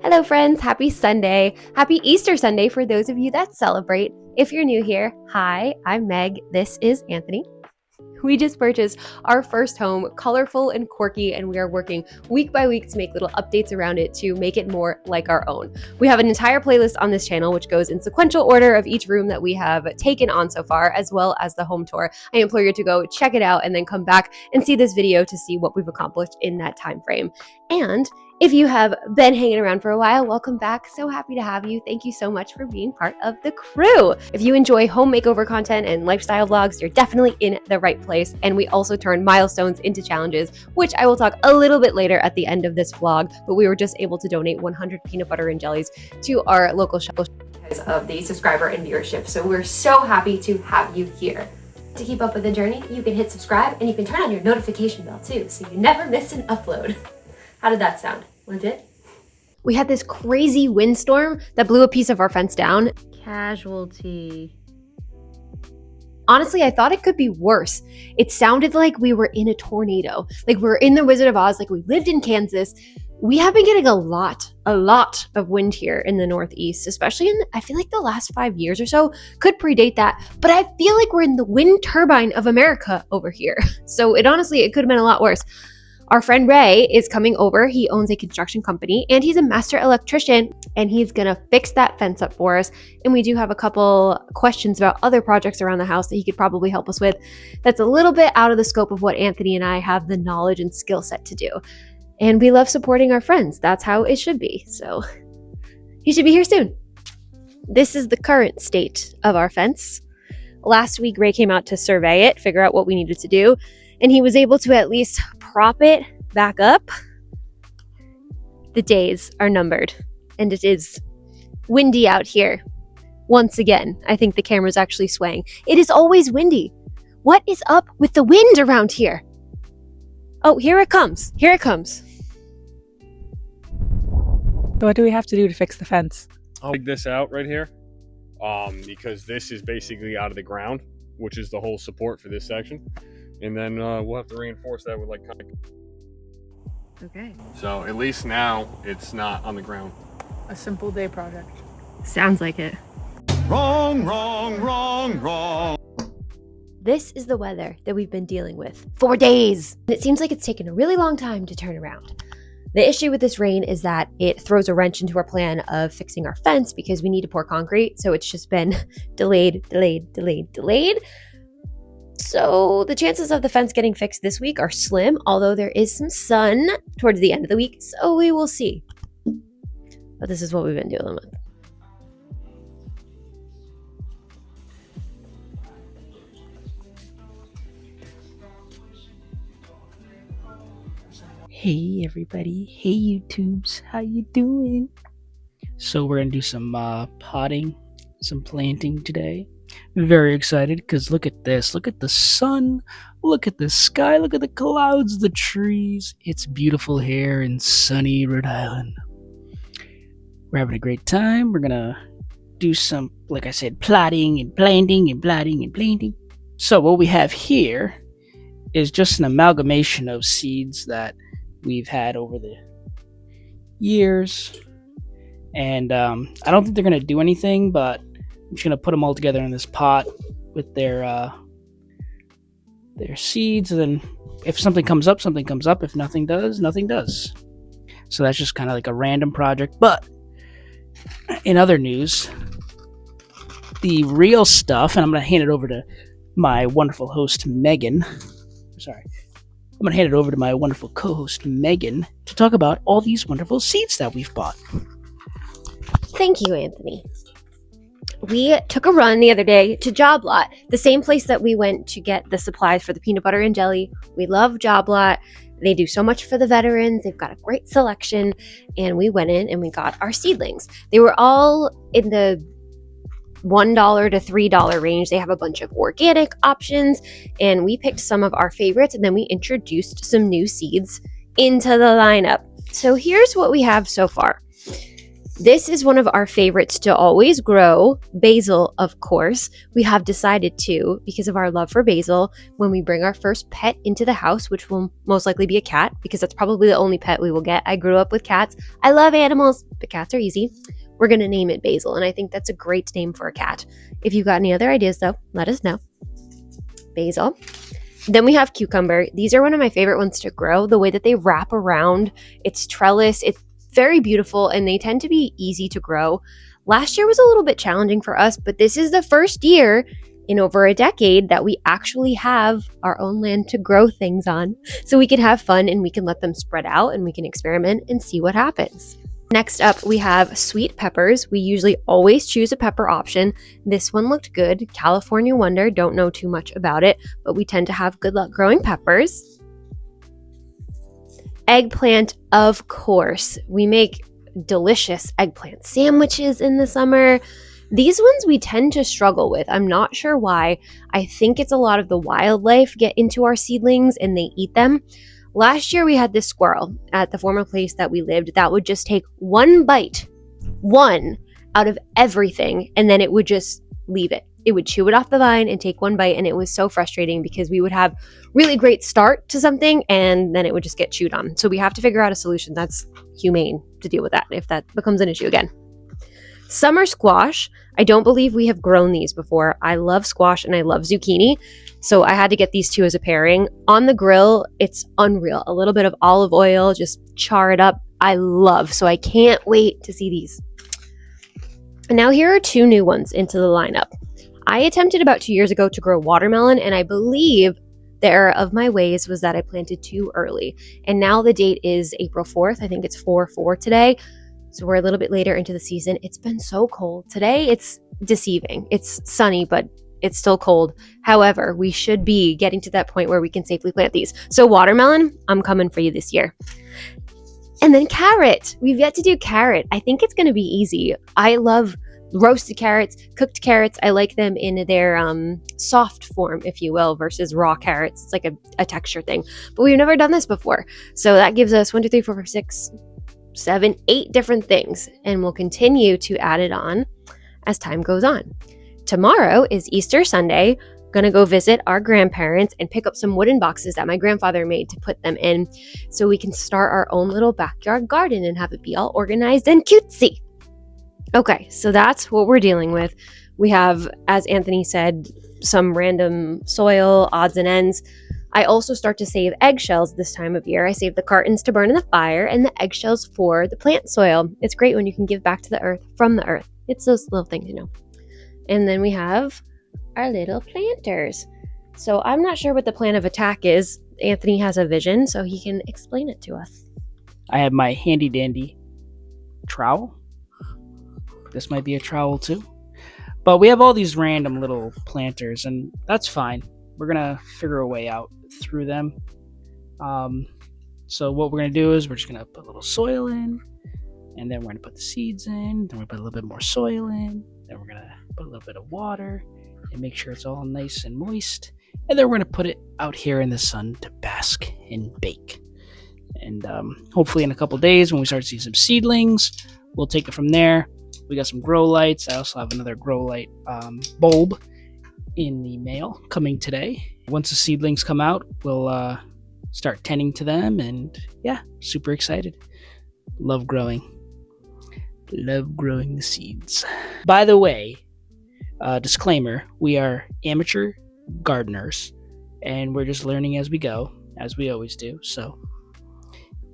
Hello friends, happy Sunday. Happy Easter Sunday for those of you that celebrate. If you're new here, hi, I'm Meg. This is Anthony. We just purchased our first home, colorful and quirky, and we are working week by week to make little updates around it to make it more like our own. We have an entire playlist on this channel, which goes in sequential order of each room that we have taken on so far, as well as the home tour. I implore you to go check it out and then come back and see this video to see what we've accomplished in that time frame. And if you have been hanging around for a while, welcome back. So happy to have you. Thank you so much for being part of the crew. If you enjoy home makeover content and lifestyle vlogs, you're definitely in the right place. And we also turn milestones into challenges, which I will talk a little bit later at the end of this vlog. But we were just able to donate 100 peanut butter and jellies to our local shop because of the subscriber and viewership. So we're so happy to have you here. To keep up with the journey, you can hit subscribe and you can turn on your notification bell too, so you never miss an upload. How did that sound? Legit? We had this crazy windstorm that blew a piece of our fence down. Casualty. Honestly, I thought it could be worse. It sounded like we were in a tornado. Like we were in the Wizard of Oz, like we lived in Kansas. We have been getting a lot of wind here in the Northeast, especially I feel like the last 5 years or so, could predate that. But I feel like we're in the wind turbine of America over here. So it could have been a lot worse. Our friend Ray is coming over. He owns a construction company and he's a master electrician and he's gonna fix that fence up for us. And we do have a couple questions about other projects around the house that he could probably help us with. That's a little bit out of the scope of what Anthony and I have the knowledge and skill set to do. And we love supporting our friends. That's how it should be. So he should be here soon. This is the current state of our fence. Last week, Ray came out to survey it, figure out what we needed to do. And he was able to at least prop it back up. The days are numbered and it is windy out here. Once again, I think the camera's actually swaying. It is always windy. What is up with the wind around here? Oh, here it comes. Here it comes. So what do we have to do to fix the fence? I'll take this out right here because this is basically out of the ground, which is the whole support for this section. And then we'll have to reinforce that with like kind of... Okay. So at least now it's not on the ground. A simple day project. Sounds like it. Wrong, wrong, wrong, wrong. This is the weather that we've been dealing with for days. And it seems like it's taken a really long time to turn around. The issue with this rain is that it throws a wrench into our plan of fixing our fence because we need to pour concrete. So it's just been delayed. So the chances of the fence getting fixed this week are slim, although there is some sun towards the end of the week, so we will see. But this is what we've been dealing with. Hey everybody, hey YouTubes, how you doing? So we're gonna do some potting, some planting today. Very excited because look at this, look at the sun, look at the sky, look at the clouds, the trees. It's beautiful here in sunny Rhode Island. We're having a great time. We're gonna do some, like I said, plotting and planting and plotting and planting. So what we have here is just an amalgamation of seeds that we've had over the years. And I don't think they're gonna do anything, but I'm just gonna put them all together in this pot with their seeds, and then if something comes up, something comes up. If nothing does, nothing does. So that's just kind of like a random project. But in other news, the real stuff, and I'm gonna hand it over to my wonderful host Megan. I'm gonna hand it over to my wonderful co-host Megan to talk about all these wonderful seeds that we've bought. Thank you, Anthony. We took a run the other day to Job Lot, the same place that we went to get the supplies for the peanut butter and jelly. We love Job Lot. They do so much for the veterans. They've got a great selection. And we went in and we got our seedlings. They were all in the $1 to $3 range. They have a bunch of organic options. And we picked some of our favorites. And then we introduced some new seeds into the lineup. So here's what we have so far. This is one of our favorites to always grow. Basil, of course. We have decided to, because of our love for basil, when we bring our first pet into the house, which will most likely be a cat, because that's probably the only pet we will get. I grew up with cats. I love animals, but cats are easy. We're going to name it Basil, and I think that's a great name for a cat. If you've got any other ideas, though, let us know. Basil. Then we have cucumber. These are one of my favorite ones to grow. The way that they wrap around, it's trellis, it's very beautiful, and they tend to be easy to grow. Last year was a little bit challenging for us, but this is the first year in over a decade that we actually have our own land to grow things on. So we can have fun and we can let them spread out and we can experiment and see what happens. Next up, we have sweet peppers. We usually always choose a pepper option. This one looked good. California Wonder, don't know too much about it, but we tend to have good luck growing peppers. Eggplant, of course. We make delicious eggplant sandwiches in the summer. These ones we tend to struggle with. I'm not sure why. I think it's a lot of the wildlife get into our seedlings and they eat them. Last year we had this squirrel at the former place that we lived that would just take one bite, one out of everything, and then it would just leave it. It would chew it off the vine and take one bite, and it was so frustrating because we would have really great start to something and then it would just get chewed on. So we have to figure out a solution that's humane to deal with that if that becomes an issue again. Summer squash. I don't believe we have grown these before. I love squash and I love zucchini. So I had to get these two as a pairing. On the grill, it's unreal. A little bit of olive oil, just char it up. I love. So I can't wait to see these. And now here are two new ones into the lineup. I attempted about 2 years ago to grow watermelon, and I believe the error of my ways was that I planted too early. And now the date is April 4th. I think it's 4/4 today. So we're a little bit later into the season. It's been so cold. Today it's deceiving. It's sunny, but it's still cold. However, we should be getting to that point where we can safely plant these. So watermelon, I'm coming for you this year. And then carrot. We've yet to do carrot. I think it's going to be easy. I love roasted carrots, cooked carrots. I like them in their soft form, if you will, versus raw carrots. It's like a texture thing. But we've never done this before. So that gives us 1, 2, 3, 4, 5, 6, 7, 8 different things, and we'll continue to add it on as time goes on. Tomorrow is Easter Sunday. Gonna go visit our grandparents and pick up some wooden boxes that my grandfather made to put them in so we can start our own little backyard garden and have it be all organized and cutesy. Okay, so that's what we're dealing with. We have, as Anthony said, some random soil, odds and ends. I also start to save eggshells this time of year. I save the cartons to burn in the fire and the eggshells for the plant soil. It's great when you can give back to the earth from the earth. It's those little things, you know. And then we have our little planters. So I'm not sure what the plan of attack is. Anthony has a vision, so he can explain it to us. I have my handy dandy trowel. This might be a trowel too. But we have all these random little planters, and that's fine. We're going to figure a way out through them. So what we're going to do is we're just going to put a little soil in, and then we're going to put the seeds in, then we put a little bit more soil in, then we're going to put a little bit of water and make sure it's all nice and moist, and then we're going to put it out here in the sun to bask and bake. And hopefully in a couple days when we start seeing some seedlings, we'll take it from there. We got some grow lights. I also have another grow light bulb in the mail coming today. Once the seedlings come out, we'll start tending to them, and yeah, super excited. Love growing the seeds. By the way, disclaimer, we are amateur gardeners and we're just learning as we go, as we always do. So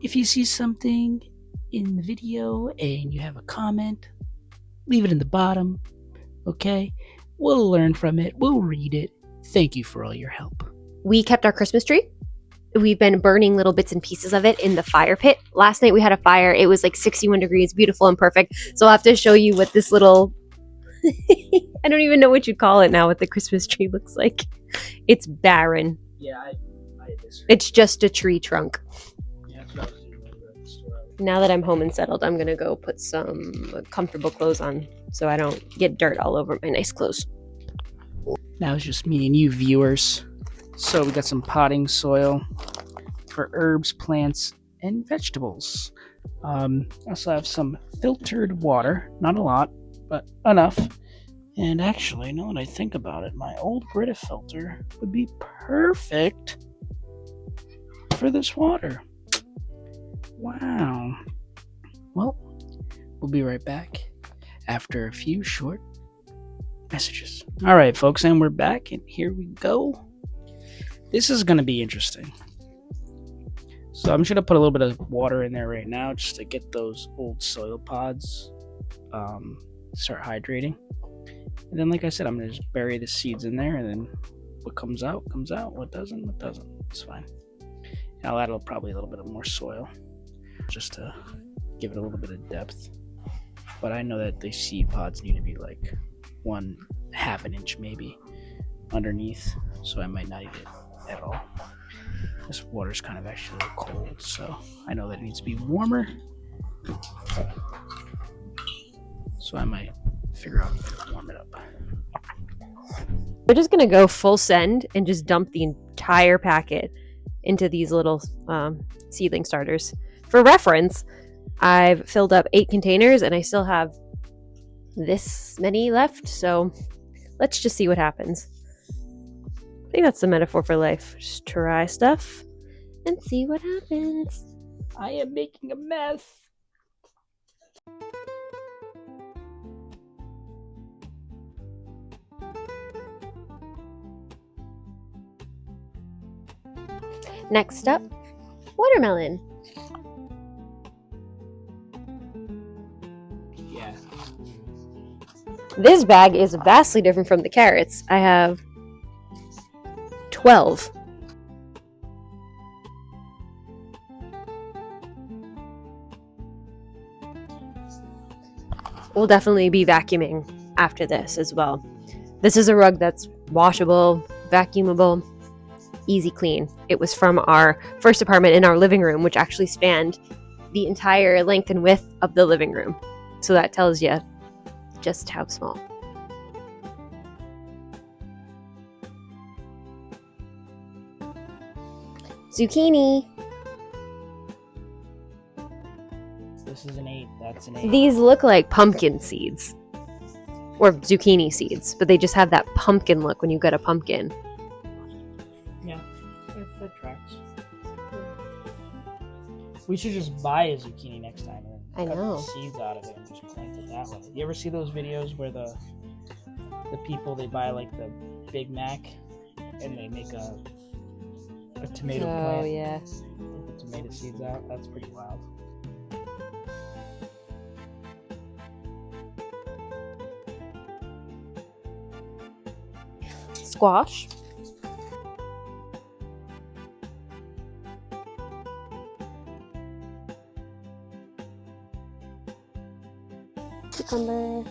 if you see something in the video and you have a comment, leave it in the bottom, okay? We'll learn from it. We'll read it. Thank you for all your help. We kept our Christmas tree. We've been burning little bits and pieces of it in the fire pit. Last night we had a fire. It was like 61 degrees, beautiful and perfect. So I'll have to show you what this little, I don't even know what you call it now, what the Christmas tree looks like. It's barren. Yeah, I disagree. It's just a tree trunk. Yeah, that's what I was doing at the store. Now that I'm home and settled, I'm going to go put some comfortable clothes on so I don't get dirt all over my nice clothes. Now it's just me and you viewers. So we got some potting soil for herbs, plants, and vegetables. I also have some filtered water, not a lot, but enough. And actually, now that I think about it, my old Brita filter would be perfect for this water. Wow. Well, we'll be right back after a few short messages. All right, folks, and we're back, and here we go. This is going to be interesting. So I'm just going to put a little bit of water in there right now just to get those old soil pods start hydrating. And then, like I said, I'm going to just bury the seeds in there, and then what comes out, comes out. What doesn't, what doesn't. It's fine. And I'll add probably a little bit of more soil just to give it a little bit of depth. But I know that the seed pods need to be like 1/2 an inch maybe underneath, so I might not eat it at all. This water's kind of actually a little cold, so I know that it needs to be warmer. So I might figure out how to warm it up. We're just gonna go full send and just dump the entire packet into these little seedling starters. For reference, I've filled up 8 containers and I still have this many left, so let's just see what happens. I think that's the metaphor for life. Just try stuff and see what happens. I am making a mess. Next up, watermelon. Yeah. This bag is vastly different from the carrots. I have 12. We'll definitely be vacuuming after this as well. This is a rug that's washable, vacuumable, easy clean. It was from our first apartment in our living room, which actually spanned the entire length and width of the living room. So that tells you just how small. Zucchini. This is an 8. That's an 8. These look like pumpkin seeds. Or zucchini seeds, but they just have that pumpkin look when you get a pumpkin. Yeah, that tracks. We should just buy a zucchini next time and I cut know. the seeds out of it and just plant it that way. You ever see those videos where the people, they buy like the Big Mac and they make a tomato plant? Oh yeah. With the tomato seeds out? That's pretty wild. Squash. Cucumber.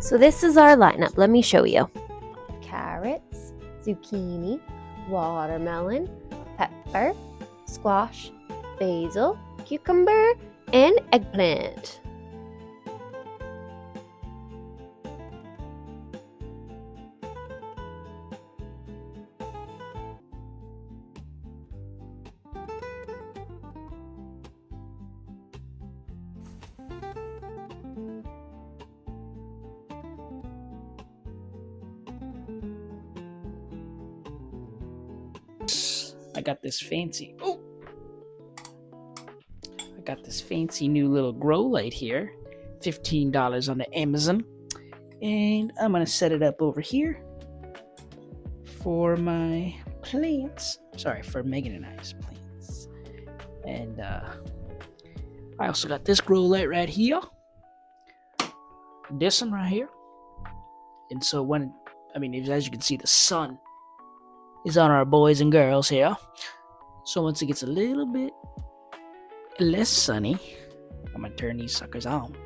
So this is our lineup. Let me show you. Carrots, zucchini, watermelon, pepper, squash, basil, cucumber, and eggplant. I got this fancy. Oh! I got this fancy new little grow light here. $15 on the Amazon. And I'm going to set it up over here for my plants. Sorry, for Megan and I's plants. And I also got this grow light right here. This one right here. And so when, as you can see, the sun is on our boys and girls here. So once it gets a little bit less sunny, I'm gonna turn these suckers on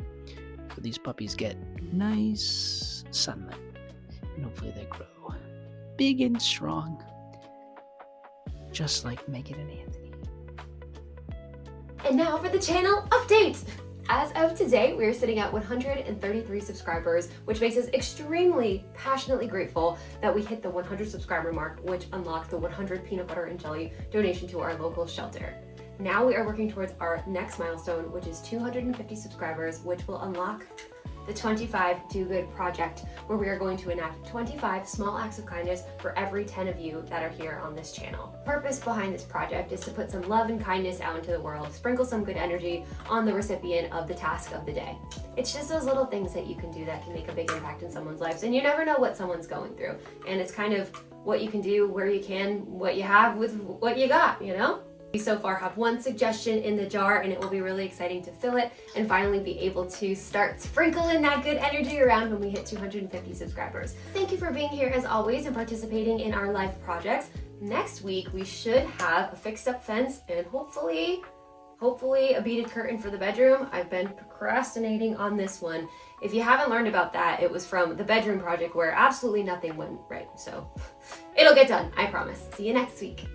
so these puppies get nice sunlight, and hopefully they grow big and strong, just like Megan and Anthony. And now for the channel update. As of today, we are sitting at 133 subscribers, which makes us extremely passionately grateful that we hit the 100 subscriber mark, which unlocked the 100 peanut butter and jelly donation to our local shelter. Now we are working towards our next milestone, which is 250 subscribers, which will unlock the 25 Do Good project, where we are going to enact 25 small acts of kindness for every 10 of you that are here on this channel. The purpose behind this project is to put some love and kindness out into the world, sprinkle some good energy on the recipient of the task of the day. It's just those little things that you can do that can make a big impact in someone's lives, and you never know what someone's going through. And it's kind of what you can do, where you can, what you have with what you got, you know? We so far have one suggestion in the jar, and it will be really exciting to fill it and finally be able to start sprinkling that good energy around when we hit 250 subscribers. Thank you for being here as always and participating in our life projects. Next week we should have a fixed up fence and hopefully a beaded curtain for the bedroom. I've been procrastinating on this one. If you haven't learned about that, it was from the bedroom project where absolutely nothing went right. So it'll get done, I promise. See you next week.